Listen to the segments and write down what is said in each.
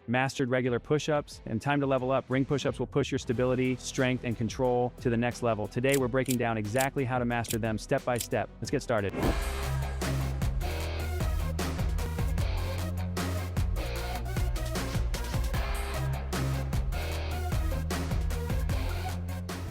mastered regular push-ups, and time to level up. Ring push-ups will push your stability, strength, and control to the next level. Today, we're breaking down exactly how to master them step by step. Let's get started.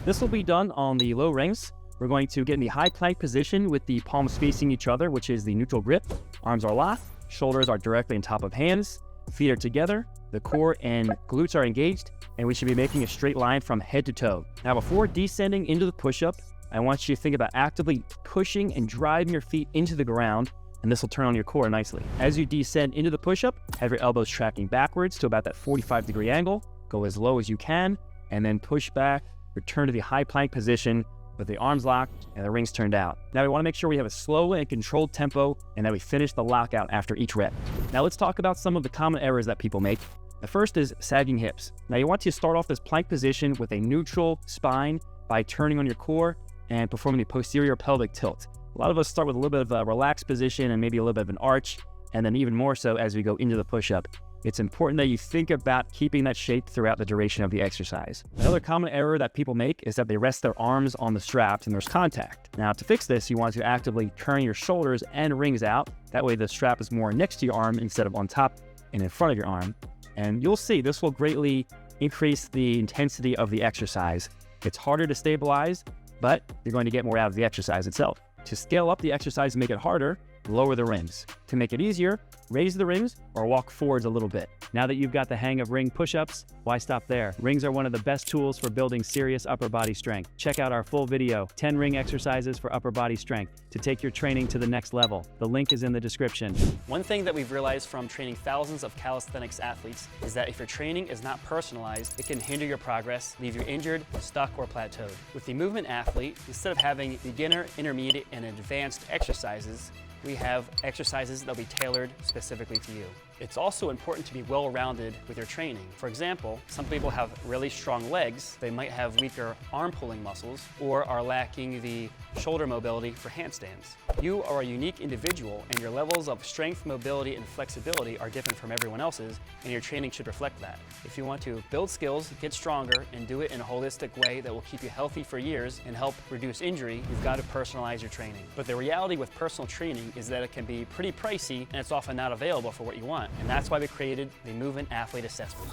This will be done on the low rings. We're going to get in the high plank position with the palms facing each other, which is the neutral grip. Arms are locked, shoulders are directly on top of hands, feet are together, the core and glutes are engaged, and we should be making a straight line from head to toe. Now, before descending into the push-up, I want you to think about actively pushing and driving your feet into the ground, and this will turn on your core nicely. As you descend into the push-up, have your elbows tracking backwards to about that 45-degree angle, go as low as you can, and then push back. Return to the high plank position with the arms locked and the rings turned out. Now we want to make sure we have a slow and controlled tempo and that we finish the lockout after each rep. Now let's talk about some of the common errors that people make. The first is sagging hips. Now you want to start off this plank position with a neutral spine by turning on your core and performing the posterior pelvic tilt. A lot of us start with a little bit of a relaxed position and maybe a little bit of an arch, and then even more so as we go into the push-up. It's important that you think about keeping that shape throughout the duration of the exercise. Another common error that people make is that they rest their arms on the straps and there's contact. Now, to fix this, you want to actively turn your shoulders and rings out. That way the strap is more next to your arm instead of on top and in front of your arm. And you'll see this will greatly increase the intensity of the exercise. It's harder to stabilize, but you're going to get more out of the exercise itself. To scale up the exercise and make it harder, lower the rings. To make it easier, raise the rings or walk forwards a little bit. Now that you've got the hang of ring push-ups, why stop there? Rings are one of the best tools for building serious upper body strength. Check out our full video, 10 ring exercises for upper body strength, to take your training to the next level. The link is in the description. One thing that we've realized from training thousands of calisthenics athletes is that if your training is not personalized, it can hinder your progress, leave you injured, stuck, or plateaued. With the movement athlete, instead of having beginner, intermediate, and advanced exercises, we have exercises that will be tailored specifically to you. It's also important to be well-rounded with your training. For example, some people have really strong legs, they might have weaker arm pulling muscles, or are lacking the shoulder mobility for handstands. You are a unique individual, and your levels of strength, mobility, and flexibility are different from everyone else's, and your training should reflect that. If you want to build skills, get stronger, and do it in a holistic way that will keep you healthy for years and help reduce injury, you've got to personalize your training. But the reality with personal training is that it can be pretty pricey, and it's often not available for what you want. And that's why we created the Movement Athlete Assessment.